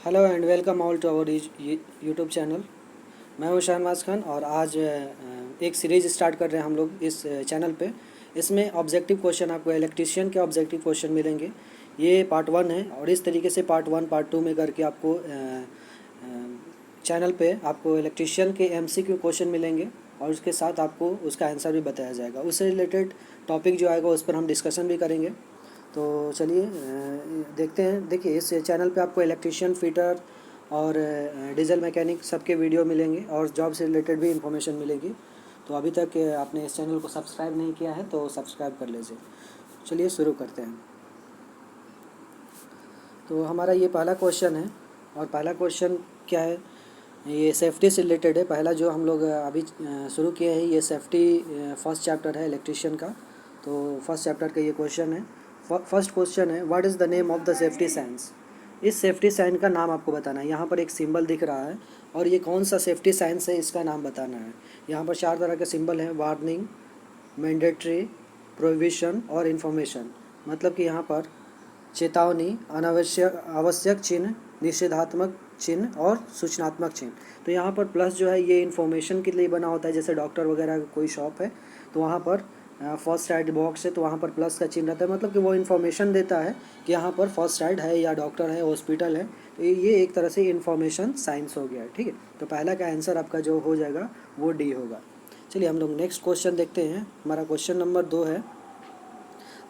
Hello and welcome all to our YouTube channel. मैं हूं शहनवाज खान और आज एक सीरीज़ स्टार्ट कर रहे हैं हम लोग इस चैनल पे। इसमें ऑब्जेक्टिव क्वेश्चन, आपको इलेक्ट्रीशियन के ऑब्जेक्टिव क्वेश्चन मिलेंगे। ये पार्ट 1 है और इस तरीके से पार्ट 1 पार्ट 2 में करके आपको चैनल पे आपको इलेक्ट्रीशियन के एमसीक्यू क्वेश्चन मिलेंगे और उसके साथ आपको उसका आंसर भी बताया जाएगा। उससे रिलेटेड टॉपिक जो आएगा उस पर हम डिस्कशन भी करेंगे। तो चलिए देखते हैं। देखिए, इस चैनल पे आपको इलेक्ट्रीशियन, फिटर और डीजल मैकेनिक सबके वीडियो मिलेंगे और जॉब से रिलेटेड भी इंफॉर्मेशन मिलेगी। तो अभी तक आपने इस चैनल को सब्सक्राइब नहीं किया है तो सब्सक्राइब कर लीजिए। चलिए शुरू करते हैं। तो हमारा ये पहला क्वेश्चन है और पहला क्वेश्चन क्या है, ये सेफ्टी से रिलेटेड है। पहला जो हम लोग अभी शुरू किए हैं ये सेफ्टी फर्स्ट चैप्टर है इलेक्ट्रीशियन का। तो फर्स्ट चैप्टर का ये क्वेश्चन है। फर्स्ट क्वेश्चन है, what is the name of the safety science. इस सेफ्टी साइन का नाम आपको बताना है। यहाँ पर एक सिंबल दिख रहा है और ये कौन सा सेफ्टी साइंस है इसका नाम बताना है। यहाँ पर 4 तरह के सिंबल हैं, वार्निंग, मैंडेटरी, प्रोहिबिशन और इन्फॉर्मेशन। मतलब कि यहाँ पर चेतावनी, अनावश्यक, आवश्यक चिन्ह, निषेधात्मक चिन्ह और सूचनात्मक चिन्ह। तो यहाँ पर प्लस जो है ये इन्फॉर्मेशन के लिए बना होता है। जैसे डॉक्टर वगैरह का कोई शॉप है तो वहाँ पर फर्स्ट एड बॉक्स है तो वहाँ पर प्लस का चिन्ह रहता है। मतलब कि वो इन्फॉर्मेशन देता है कि यहाँ पर फर्स्ट एड है या डॉक्टर है, हॉस्पिटल है। तो ये एक तरह से इन्फॉर्मेशन साइंस हो गया है। ठीक है, तो पहला का आंसर आपका जो हो जाएगा वो डी होगा। चलिए हम लोग नेक्स्ट क्वेश्चन देखते हैं। हमारा क्वेश्चन नंबर 2 है,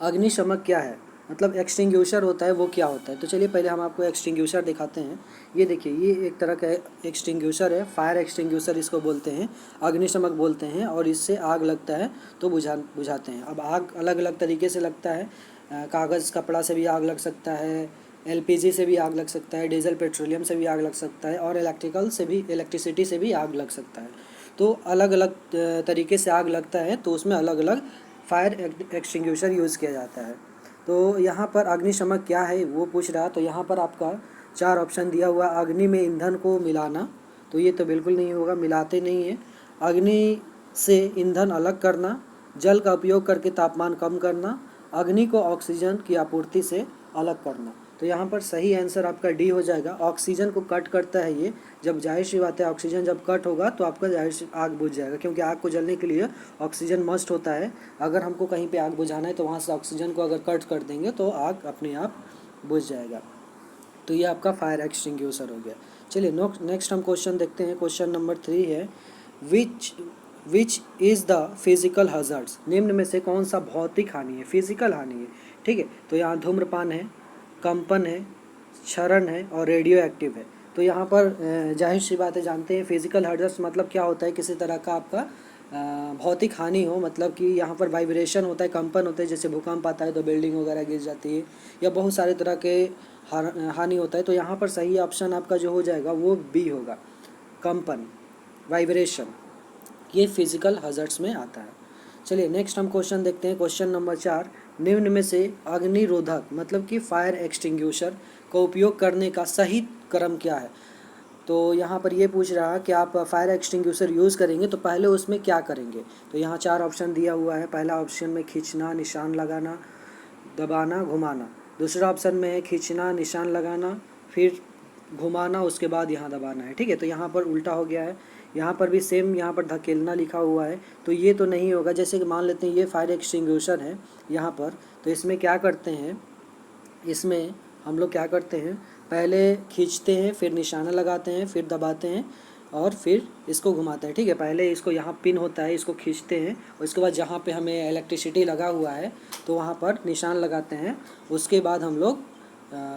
अग्निशमक क्या है, मतलब एक्सटिंग्विशर होता है वो क्या होता है। तो चलिए पहले हम आपको एक्सटिंग्विशर दिखाते हैं। ये देखिए, ये एक तरह का एक्सटिंग्विशर है, फायर एक्सटिंग्विशर इसको बोलते हैं, अग्निशमक बोलते हैं। और इससे आग लगता है तो बुझाते हैं। अब आग अलग अलग तरीके से लगता है। कागज़ कपड़ा से भी आग लग सकता है, एलपीजी से भी आग लग सकता है, डीजल पेट्रोलियम से भी आग लग सकता है और इलेक्ट्रिसिटी से भी आग लग सकता है। तो अलग अलग तरीके से आग लगता है तो उसमें अलग अलग फायर एक्सटिंग्विशर यूज़ किया जाता है। तो यहाँ पर अग्निशमक क्या है वो पूछ रहा। तो यहाँ पर आपका 4 ऑप्शन दिया हुआ, अग्नि में ईंधन को मिलाना, तो ये तो बिल्कुल नहीं होगा, मिलाते नहीं है। अग्नि से ईंधन अलग करना, जल का उपयोग करके तापमान कम करना, अग्नि को ऑक्सीजन की आपूर्ति से अलग करना। तो यहाँ पर सही आंसर आपका डी हो जाएगा। ऑक्सीजन को कट करता है ये। जब जाहिर सी बात है, ऑक्सीजन जब कट होगा तो आपका जाहिर सी आग बुझ जाएगा, क्योंकि आग को जलने के लिए ऑक्सीजन मस्ट होता है। अगर हमको कहीं पे आग बुझाना है तो वहाँ से ऑक्सीजन को अगर कट कर देंगे तो आग अपने आप बुझ जाएगा। तो ये आपका फायर एक्सटिंग्विशर हो गया। चलिए नेक्स्ट हम क्वेश्चन देखते हैं। क्वेश्चन नंबर 3 है, which is the physical hazards. निम्न में से कौन सा भौतिक हानि है, फिजिकल हानि है। ठीक है, तो यहाँ धूम्रपान है, कंपन है, क्षरण है और रेडियो एक्टिव है। तो यहाँ पर जाहिर सी बात है, जानते हैं फिजिकल हज़ार्ड्स मतलब क्या होता है, किसी तरह का आपका भौतिक हानि हो। मतलब कि यहाँ पर वाइब्रेशन होता है, कंपन होता है, जैसे भूकंप आता है तो बिल्डिंग वगैरह गिर जाती है या बहुत सारे तरह के हानि होता है। तो यहाँ पर सही ऑप्शन आपका जो हो जाएगा वो बी होगा, कंपन, वाइब्रेशन, ये फिजिकल हज़ार्ड्स में आता है। चलिए नेक्स्ट हम क्वेश्चन देखते हैं। क्वेश्चन नंबर 4, निम्न में से अग्निरोधक मतलब कि फायर एक्सटिंग्विशर का उपयोग करने का सही क्रम क्या है। तो यहाँ पर ये पूछ रहा है कि आप फायर एक्सटिंग्विशर यूज़ करेंगे तो पहले उसमें क्या करेंगे। तो यहाँ 4 ऑप्शन दिया हुआ है। पहला ऑप्शन में खींचना, निशान लगाना, दबाना, घुमाना। दूसरा ऑप्शन में है खींचना, निशान लगाना, फिर घुमाना, उसके बाद यहाँ दबाना है। ठीक है, तो यहाँ पर उल्टा हो गया है। यहाँ पर भी सेम, यहाँ पर धकेलना लिखा हुआ है तो ये तो नहीं होगा। जैसे कि मान लेते हैं ये फायर एक्सटिंग्विशर है यहाँ पर, तो इसमें क्या करते हैं, इसमें हम लोग क्या करते हैं, पहले खींचते हैं, फिर निशाना लगाते हैं, फिर दबाते हैं और फिर इसको घुमाते हैं। ठीक है, पहले इसको यहाँ पिन होता है, इसको खींचते हैं, उसके बाद जहाँ पे हमें इलेक्ट्रिसिटी लगा हुआ है तो वहाँ पर निशान लगाते हैं, उसके बाद हम लोग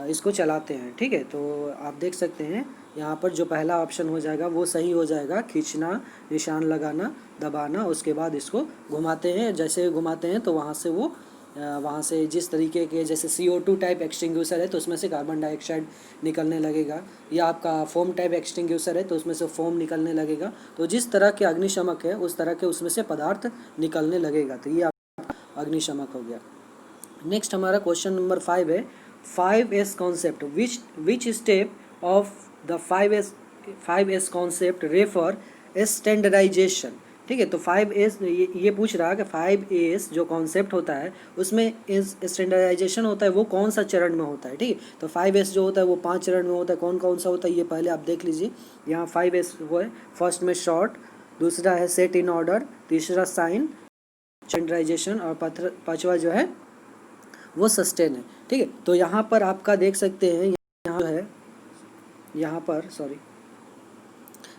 इसको चलाते हैं। ठीक है, तो आप देख सकते हैं यहाँ पर जो पहला ऑप्शन हो जाएगा वो सही हो जाएगा, खींचना, निशान लगाना, दबाना, उसके बाद इसको घुमाते हैं। जैसे घुमाते हैं तो वहाँ से जिस तरीके के, जैसे CO2 टाइप एक्सटिंग्विशर है तो उसमें से कार्बन डाइऑक्साइड निकलने लगेगा, या आपका फोम टाइप एक्सटिंग्विशर है तो उसमें से फोम निकलने लगेगा। तो जिस तरह के अग्निशमक है उस तरह के उसमें से पदार्थ निकलने लगेगा। तो ये आपका अग्निशमक हो गया। नेक्स्ट हमारा क्वेश्चन नंबर 5 है, 5S concept, which step of the 5S concept refer standardisation. ठीक है। तो 5S ये पूछ रहा है कि 5S जो कॉन्सेप्ट होता है उसमें स्टैंडर्डाइजेशन होता है वो कौन सा चरण में होता है, ठीक है। तो 5S जो होता है वो 5 चरण में होता है। कौन कौन सा होता है ये पहले आप देख लीजिए। यहाँ 5S वो है, फर्स्ट में शॉर्ट, दूसरा है सेट इन ऑर्डर, तीसरा साइन स्टैंडर्डाइजेशन, और पांचवा जो है वो सस्टेन है, ठीक है। तो यहाँ पर आपका देख सकते हैं, यहाँ जो है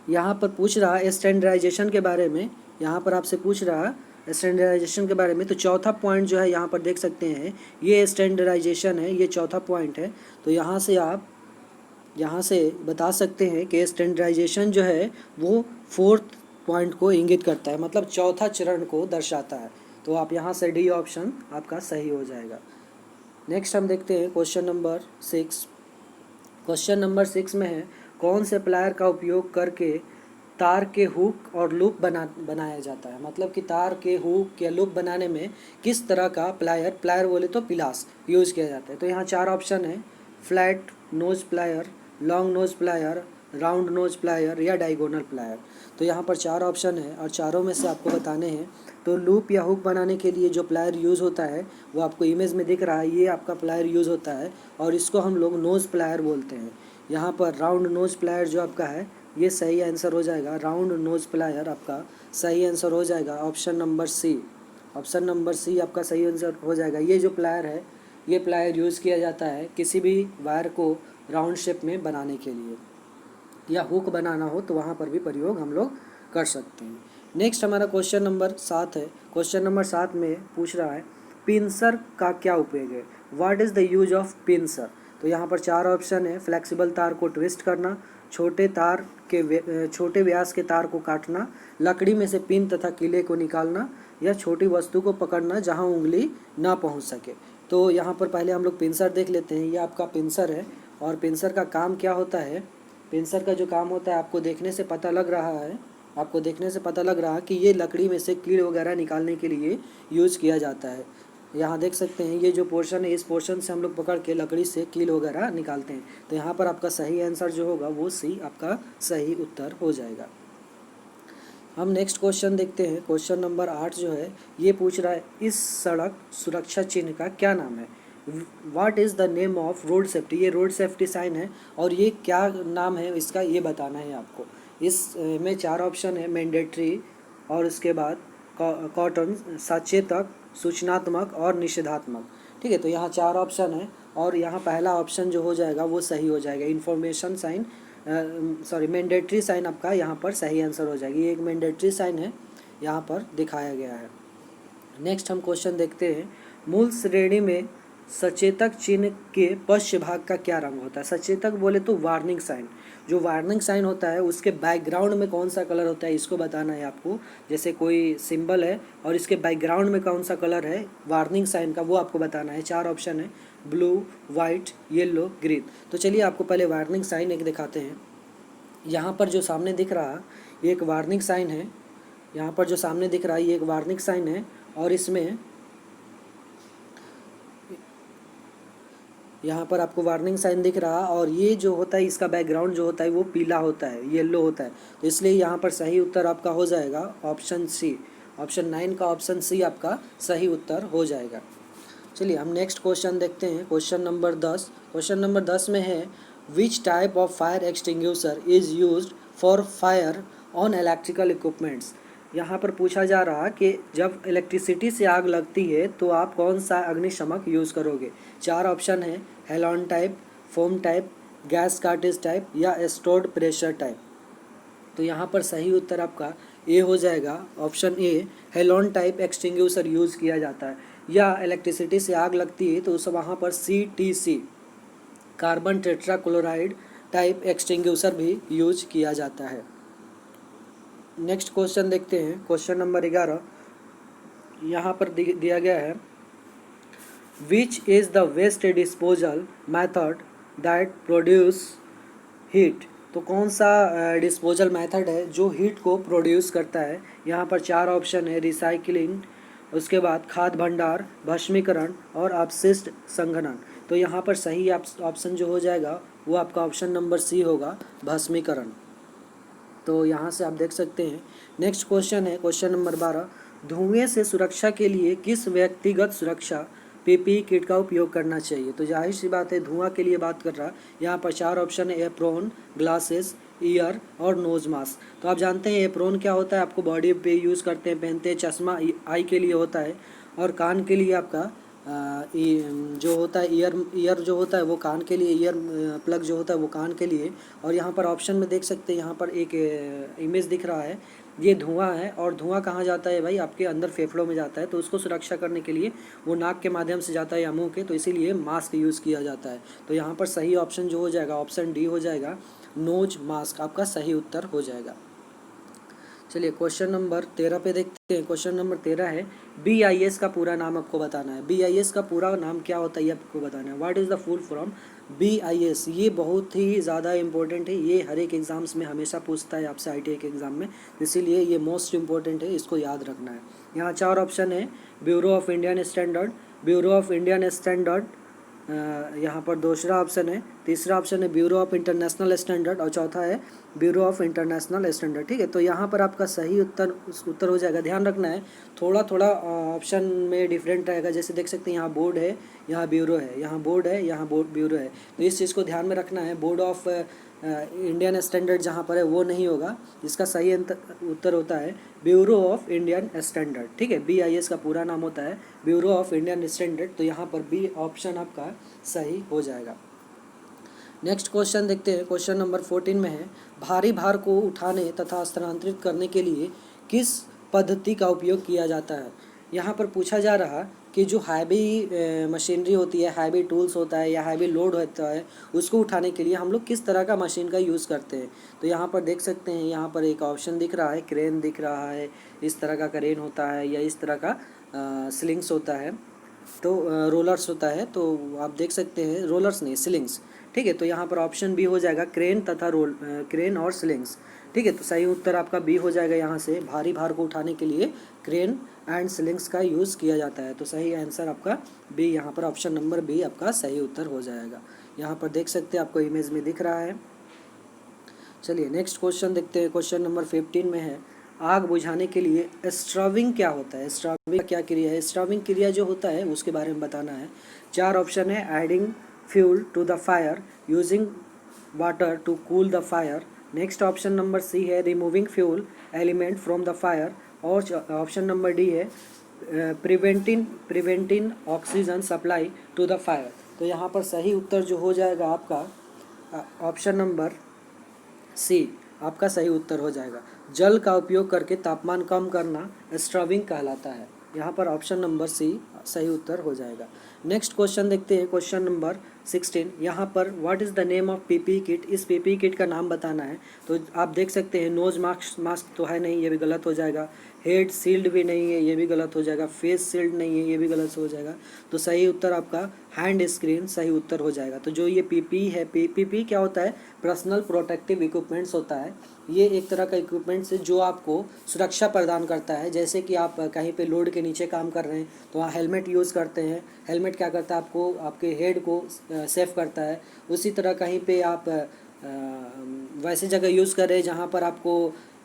यहाँ पर पूछ रहा है स्टैंडर्डाइजेशन के बारे में, यहाँ पर आपसे पूछ रहा है स्टैंडर्डाइजेशन के बारे में। तो चौथा पॉइंट जो है यहाँ पर देख सकते हैं, ये स्टैंडर्डाइजेशन है, ये चौथा पॉइंट है। तो यहाँ से आप बता सकते हैं कि स्टैंडर्डाइजेशन जो है वो फोर्थ पॉइंट को इंगित करता है, मतलब चौथा चरण को दर्शाता है। तो आप यहाँ से डी ऑप्शन आपका सही हो जाएगा। नेक्स्ट हम देखते हैं क्वेश्चन नंबर 6। क्वेश्चन नंबर 6 में है, कौन से प्लायर का उपयोग करके तार के हुक और लूप बनाया जाता है। मतलब कि तार के हुक या लूप बनाने में किस तरह का प्लायर बोले तो पिलास यूज़ किया जाता है। तो यहाँ 4 ऑप्शन है, flat knows plier, long nose plier, round knows plier या डायगोनल प्लायर। तो यहाँ पर 4 ऑप्शन है और चारों में से आपको बताने हैं। तो लूप या हुक बनाने के लिए जो प्लायर यूज़ होता है वो आपको इमेज में दिख रहा है, ये आपका प्लायर यूज़ होता है और इसको हम लोग नोज़ प्लायर बोलते हैं। यहाँ पर राउंड नोज प्लायर जो आपका है ये सही आंसर हो जाएगा। राउंड नोज प्लायर आपका सही आंसर हो जाएगा, option number C. Option number C आपका सही आंसर हो जाएगा। ये जो प्लायर है ये प्लायर यूज़ किया जाता है किसी भी वायर को राउंड शेप में बनाने के लिए, या हुक बनाना हो तो वहाँ पर भी प्रयोग हम लोग कर सकते हैं। नेक्स्ट हमारा क्वेश्चन नंबर 7 है। क्वेश्चन नंबर 7 में पूछ रहा है, पिंसर का क्या उपयोग है। What is the use of pincer. तो यहाँ पर 4 ऑप्शन है, फ्लेक्सिबल तार को ट्विस्ट करना, छोटे व्यास के तार को काटना, लकड़ी में से पिन तथा किले को निकालना, या छोटी वस्तु को पकड़ना जहाँ उंगली ना पहुँच सके। तो यहाँ पर पहले हम लोग पिंसर देख लेते हैं। ये आपका पिंसर है और पिंसर का काम क्या होता है। पिंसर का जो काम होता है आपको देखने से पता लग रहा है कि ये लकड़ी में से कील वगैरह निकालने के लिए यूज़ किया जाता है। यहाँ देख सकते हैं ये जो पोर्शन है, इस पोर्शन से हम लोग पकड़ के लकड़ी से कील वगैरह निकालते हैं। तो यहाँ पर आपका सही आंसर जो होगा वो सी आपका सही उत्तर हो जाएगा। हम नेक्स्ट क्वेश्चन देखते हैं। क्वेश्चन नंबर 8 जो है ये पूछ रहा है, इस सड़क सुरक्षा चिन्ह का क्या नाम है। What is the name of road safety. ये रोड सेफ्टी साइन है और ये क्या नाम है इसका ये बताना है आपको। इस में 4 ऑप्शन है, मैंडेटरी, और उसके बाद कॉटन, सचेतक, सूचनात्मक और निषेधात्मक, ठीक है। तो यहाँ 4 ऑप्शन है और यहाँ पहला ऑप्शन जो हो जाएगा वो सही हो जाएगा। इन्फॉर्मेशन साइन मैंडेटरी साइन आपका यहाँ पर सही आंसर हो जाएगी। ये एक मैंडेटरी साइन है, यहाँ पर दिखाया गया है। नेक्स्ट हम क्वेश्चन देखते हैं, मूल श्रेणी में सचेतक चिन्ह के पश्च भाग का क्या रंग होता है। सचेतक बोले तो वार्निंग साइन, जो वार्निंग साइन होता है उसके बैकग्राउंड में कौन सा कलर होता है इसको बताना है आपको। जैसे कोई सिंबल है और इसके बैकग्राउंड में कौन सा कलर है वार्निंग साइन का, वो आपको बताना है। 4 ऑप्शन है, ब्लू, वाइट, येलो, ग्रीन। तो चलिए आपको पहले वार्निंग साइन एक दिखाते हैं। यहाँ पर जो सामने दिख रहा है ये एक वार्निंग साइन है। यहाँ पर जो सामने दिख रहा है ये एक वार्निंग साइन है और इसमें यहाँ पर आपको वार्निंग साइन दिख रहा और ये जो होता है इसका बैकग्राउंड जो होता है वो पीला होता है, येलो होता है। तो इसलिए यहाँ पर सही उत्तर आपका हो जाएगा ऑप्शन सी। ऑप्शन 9 का ऑप्शन सी आपका सही उत्तर हो जाएगा। चलिए हम नेक्स्ट क्वेश्चन देखते हैं। Question number 10। क्वेश्चन नंबर 10 में है, which type of fire extinguisher is used for fire on electrical equipments. यहाँ पर पूछा जा रहा कि जब इलेक्ट्रिसिटी से आग लगती है तो आप कौन सा अग्निशमक यूज़ करोगे। 4 ऑप्शन है, halon type, foam type, gas cartridge type या स्टोर्ड प्रेशर टाइप। तो यहाँ पर सही उत्तर आपका ए हो जाएगा, option A, halon type extinguisher use किया जाता है। या इलेक्ट्रिसिटी से आग लगती है तो उस वहाँ पर CTC, carbon tetrachloride type extinguisher भी यूज किया जाता है। नेक्स्ट क्वेश्चन देखते हैं। क्वेश्चन नंबर 11 यहाँ पर दिया गया है, which is the waste disposal method that produce heat. तो कौन सा डिस्पोजल मेथड है जो हीट को प्रोड्यूस करता है। यहाँ पर 4 ऑप्शन है, रिसाइकलिंग, उसके बाद खाद भंडार, भस्मीकरण और अपशिष्ट संघनन। तो यहाँ पर सही ऑप्शन जो हो जाएगा वो आपका ऑप्शन नंबर सी होगा, भस्मीकरण। तो यहाँ से आप देख सकते हैं। नेक्स्ट क्वेश्चन है क्वेश्चन नंबर 12, धुएं से सुरक्षा के लिए किस व्यक्तिगत सुरक्षा पीपीई किट का उपयोग करना चाहिए। तो जाहिर सी बात है धुआं के लिए बात कर रहा। यहाँ पर 4 ऑप्शन है, एप्रोन, ग्लासेस, ईयर और नोज मास्क। तो आप जानते हैं एप्रोन क्या होता है, आपको बॉडी पे यूज़ करते हैं, पहनते हैं। चश्मा आई के लिए होता है, और कान के लिए आपका जो होता है ईयर जो होता है वो कान के लिए, ईयर प्लग जो होता है वो कान के लिए। और यहाँ पर ऑप्शन में देख सकते हैं, यहाँ पर एक इमेज दिख रहा है, ये धुआं है। और धुआं कहाँ जाता है भाई, आपके अंदर फेफड़ों में जाता है। तो उसको सुरक्षा करने के लिए वो नाक के माध्यम से जाता है या मुंह के, तो इसीलिए मास्क यूज़ किया जाता है। तो यहाँ पर सही ऑप्शन जो हो जाएगा ऑप्शन डी हो जाएगा, नोज मास्क आपका सही उत्तर हो जाएगा। चलिए क्वेश्चन नंबर 13 पे देखते हैं। क्वेश्चन नंबर 13 है, BIS का पूरा नाम आपको बताना है। BIS का पूरा नाम क्या होता है ये आपको बताना है। What is the full form BIS। ये बहुत ही ज़्यादा इंपॉर्टेंट है, ये हर एक एग्ज़ाम्स में हमेशा पूछता है आपसे, ITI के एग्ज़ाम में, इसीलिए ये मोस्ट इंपॉर्टेंट है, इसको याद रखना है। यहाँ 4 ऑप्शन है, bureau of Indian standard, bureau of Indian standard, यहाँ पर दूसरा ऑप्शन है, तीसरा ऑप्शन है ब्यूरो ऑफ इंटरनेशनल स्टैंडर्ड, और चौथा है ब्यूरो ऑफ इंटरनेशनल स्टैंडर्ड। ठीक है, तो यहाँ पर आपका सही उत्तर हो जाएगा। ध्यान रखना है, थोड़ा थोड़ा ऑप्शन में डिफरेंट रहेगा। जैसे देख सकते हैं यहाँ बोर्ड है, यहाँ ब्यूरो है, यहाँ बोर्ड है, यहाँ ब्यूरो है। तो इस चीज़ को ध्यान में रखना है। बोर्ड ऑफ इंडियन स्टैंडर्ड जहाँ पर है वो नहीं होगा, इसका सही उत्तर होता है ब्यूरो ऑफ इंडियन स्टैंडर्ड। ठीक है, BIS का पूरा नाम होता है ब्यूरो ऑफ इंडियन स्टैंडर्ड। तो यहाँ पर बी ऑप्शन आपका सही हो जाएगा। नेक्स्ट क्वेश्चन देखते हैं। क्वेश्चन नंबर 14 में है, भारी भार को उठाने तथा स्थानांतरित करने के लिए किस पद्धति का उपयोग किया जाता है। यहाँ पर पूछा जा रहा कि जो हैवी मशीनरी होती है, हैवी टूल्स होता है या हैवी लोड होता है, उसको उठाने के लिए हम लोग किस तरह का मशीन का यूज़ करते हैं। तो यहाँ पर देख सकते हैं, यहाँ पर एक ऑप्शन दिख रहा है, क्रेन दिख रहा है, इस तरह का क्रेन होता है, या इस तरह का स्लिंग्स होता है, तो रोलर्स होता है। तो आप देख सकते हैं, रोलर्स नहीं, स्लिंग्स। ठीक है, तो यहाँ पर ऑप्शन बी हो जाएगा, क्रेन तथा क्रेन और स्लिंग्स। ठीक है, तो सही उत्तर आपका बी हो जाएगा। यहाँ से भारी भार को उठाने के लिए क्रेन एंड स्लिंग्स का यूज़ किया जाता है। तो सही आंसर आपका बी, यहाँ पर ऑप्शन नंबर बी आपका सही उत्तर हो जाएगा। यहाँ पर देख सकते हैं, आपको इमेज में दिख रहा है। चलिए नेक्स्ट क्वेश्चन देखते हैं। क्वेश्चन नंबर 15 में है, आग बुझाने के लिए स्ट्रविंग क्या होता है। स्ट्रविंग क्या क्रिया है, स्ट्रविंग क्रिया जो होता है उसके बारे में बताना है। 4 ऑप्शन है, adding fuel to the fire, using water to cool the fire. Next option number C है, removing fuel element from the fire. और ऑप्शन नंबर डी है, preventing oxygen supply to the fire. तो यहाँ पर सही उत्तर जो हो जाएगा आपका ऑप्शन नंबर सी आपका सही उत्तर हो जाएगा। जल का उपयोग करके तापमान कम करना स्ट्रविंग कहलाता है। यहाँ पर ऑप्शन नंबर सी सही उत्तर हो जाएगा। नेक्स्ट क्वेश्चन देखते हैं। क्वेश्चन नंबर 16, यहाँ पर what is the name of PPE kit. इस पीपीई किट का नाम बताना है। तो आप देख सकते हैं, नोज मास्क तो है नहीं, ये भी गलत हो जाएगा। हेड सील्ड भी नहीं है, ये भी गलत हो जाएगा। फेस सील्ड नहीं है, ये भी गलत हो जाएगा। तो सही उत्तर आपका हैंड स्क्रीन सही उत्तर हो जाएगा। तो जो ये पीपीई है, पीपीई क्या होता है, पर्सनल प्रोटेक्टिव इक्विपमेंट्स होता है। ये एक तरह का इक्विपमेंट्स है जो आपको सुरक्षा प्रदान करता है। जैसे कि आप कहीं पे लोड के नीचे काम कर रहे हैं तो वहाँ हेलमेट यूज़ करते हैं। हेलमेट क्या करता है, आपको आपके हेड को सेफ करता है। उसी तरह कहीं पे आप वैसे जगह यूज़ कर रहे हैं जहाँ पर आपको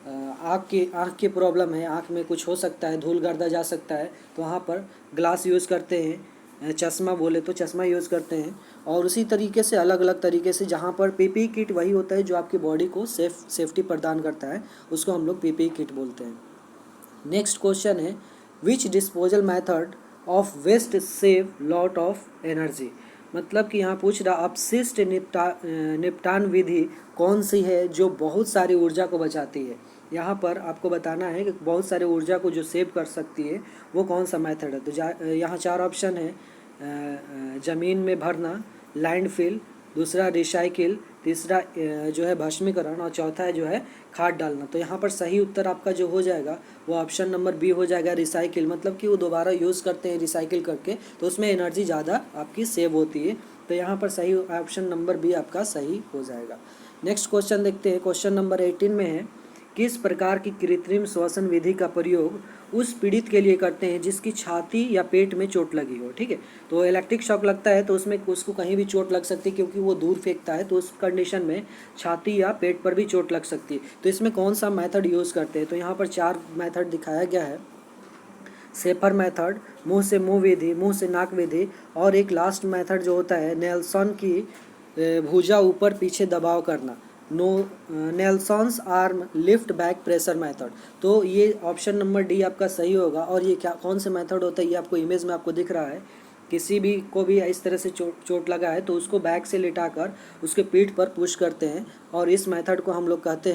आँख की प्रॉब्लम है, आँख में कुछ हो सकता है, धूल गर्दा जा सकता है, तो वहाँ पर ग्लास यूज़ करते हैं, चश्मा बोले तो चश्मा यूज़ करते हैं। और उसी तरीके से अलग अलग तरीके से जहाँ पर पीपीई किट वही होता है जो आपकी बॉडी को सेफ्टी प्रदान करता है, उसको हम लोग पीपीई किट बोलते हैं। नेक्स्ट क्वेश्चन है, which disposal method of waste save lot of energy. मतलब कि यहाँ पूछ रहा अपशिष्ट निपटान विधि कौन सी है जो बहुत सारी ऊर्जा को बचाती है। यहाँ पर आपको बताना है कि बहुत सारी ऊर्जा को जो सेव कर सकती है वो कौन सा मेथड है। तो यहाँ 4 ऑप्शन है, ज़मीन में भरना, लैंडफिल, दूसरा रिसाइकिल, तीसरा जो है भस्मीकरण, और चौथा है जो है खाद डालना। तो यहाँ पर सही उत्तर आपका जो हो जाएगा वो ऑप्शन नंबर बी हो जाएगा, रिसाइकिल। मतलब कि वो दोबारा यूज़ करते हैं रिसाइकिल करके, तो उसमें एनर्जी ज़्यादा आपकी सेव होती है। तो यहाँ पर सही ऑप्शन नंबर बी आपका सही हो जाएगा। नेक्स्ट क्वेश्चन देखते हैं। क्वेश्चन नंबर 18 में है किस प्रकार की कृत्रिम श्वसन विधि का प्रयोग उस पीड़ित के लिए करते हैं जिसकी छाती या पेट में चोट लगी हो। ठीक है, तो इलेक्ट्रिक शॉक लगता है तो उसमें उसको कहीं भी चोट लग सकती है क्योंकि वो दूर फेंकता है, तो उस कंडीशन में छाती या पेट पर भी चोट लग सकती है। तो इसमें कौन सा मेथड यूज़ करते हैं, तो यहाँ पर 4 मेथड दिखाया गया है। सेफर मेथड, मुंह से मुंह विधि, मुंह से नाक विधि, और एक लास्ट मेथड जो होता है नेल्सन की भुजा ऊपर पीछे दबाव करना, no Nelson's arm lift back pressure method. तो ये ऑप्शन नंबर डी आपका सही होगा। और ये क्या कौन से मेथड होता है, ये आपको इमेज में आपको दिख रहा है। किसी भी को भी इस तरह से चोट लगा है तो उसको बैक से लिटाकर उसके पीठ पर पुश करते हैं, और इस मेथड को हम लोग कहते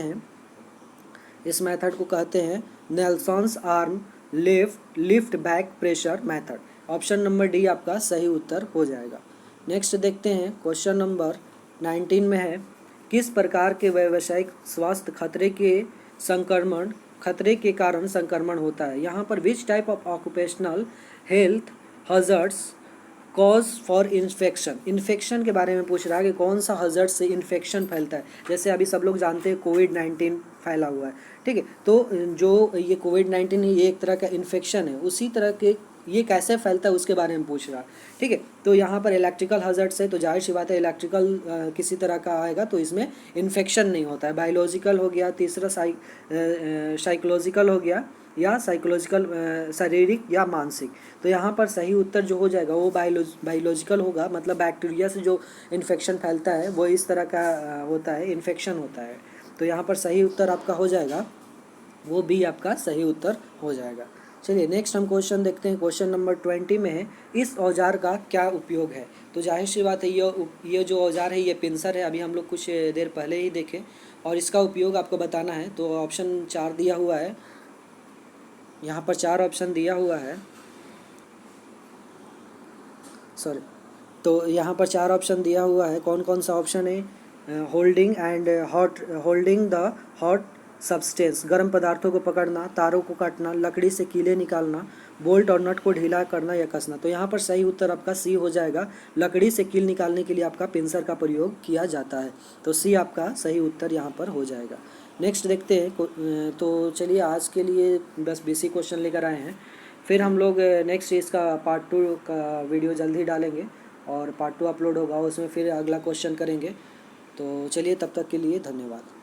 हैं Nelson's arm lift back pressure method. Option number D आपका सही उत्तर हो जाएगा। नेक्स्ट देखते हैं, क्वेश्चन नंबर 19 में है, किस प्रकार के व्यावसायिक स्वास्थ्य खतरे के कारण संक्रमण होता है। यहाँ पर which type of occupational health hazards cause for infection के बारे में पूछ रहा है कि कौन सा हज़ार्ड से इन्फेक्शन फैलता है। जैसे अभी सब लोग जानते हैं कोविड-19 फैला हुआ है। ठीक है, तो जो ये कोविड-19 है ये एक तरह का इन्फेक्शन है, उसी तरह के ये कैसे फैलता है उसके बारे में पूछ रहा है। ठीक है, तो यहाँ पर इलेक्ट्रिकल हज़ार्ड से, तो जाहिर सी बात है इलेक्ट्रिकल किसी तरह का आएगा तो इसमें इन्फेक्शन नहीं होता है। बायोलॉजिकल हो गया, तीसरा साइकोलॉजिकल हो गया, या साइकोलॉजिकल शारीरिक या मानसिक। तो यहाँ पर सही उत्तर जो हो जाएगा वो बायोलॉजिकल होगा, मतलब बैक्टीरिया से जो इन्फेक्शन फैलता है वो इस तरह का होता है, इन्फेक्शन होता है। तो यहाँ पर सही उत्तर आपका हो जाएगा, वो भी आपका सही उत्तर हो जाएगा। चलिए नेक्स्ट हम क्वेश्चन देखते हैं। क्वेश्चन नंबर 20 में है, इस औजार का क्या उपयोग है। तो जाहिर सी बात है ये जो औजार है ये पिंसर है, अभी हम लोग कुछ देर पहले ही देखे, और इसका उपयोग आपको बताना है। तो ऑप्शन 4 दिया हुआ है, यहाँ पर 4 ऑप्शन दिया हुआ है, सॉरी, तो यहाँ पर 4 ऑप्शन दिया हुआ है। कौन कौन सा ऑप्शन है, होल्डिंग द हॉट सब्सटेंस, गर्म पदार्थों को पकड़ना, तारों को काटना, लकड़ी से कीले निकालना, बोल्ट और नट को ढीला करना या कसना। तो यहाँ पर सही उत्तर आपका सी हो जाएगा, लकड़ी से कील निकालने के लिए आपका पिंसर का प्रयोग किया जाता है। तो सी आपका सही उत्तर यहाँ पर हो जाएगा। नेक्स्ट देखते हैं। तो चलिए आज के लिए बस बेसिक क्वेश्चन लेकर आए हैं, फिर हम लोग नेक्स्ट इसका पार्ट 2 का वीडियो जल्द ही डालेंगे, और पार्ट 2 अपलोड होगा उसमें फिर अगला क्वेश्चन करेंगे। तो चलिए तब तक के लिए धन्यवाद।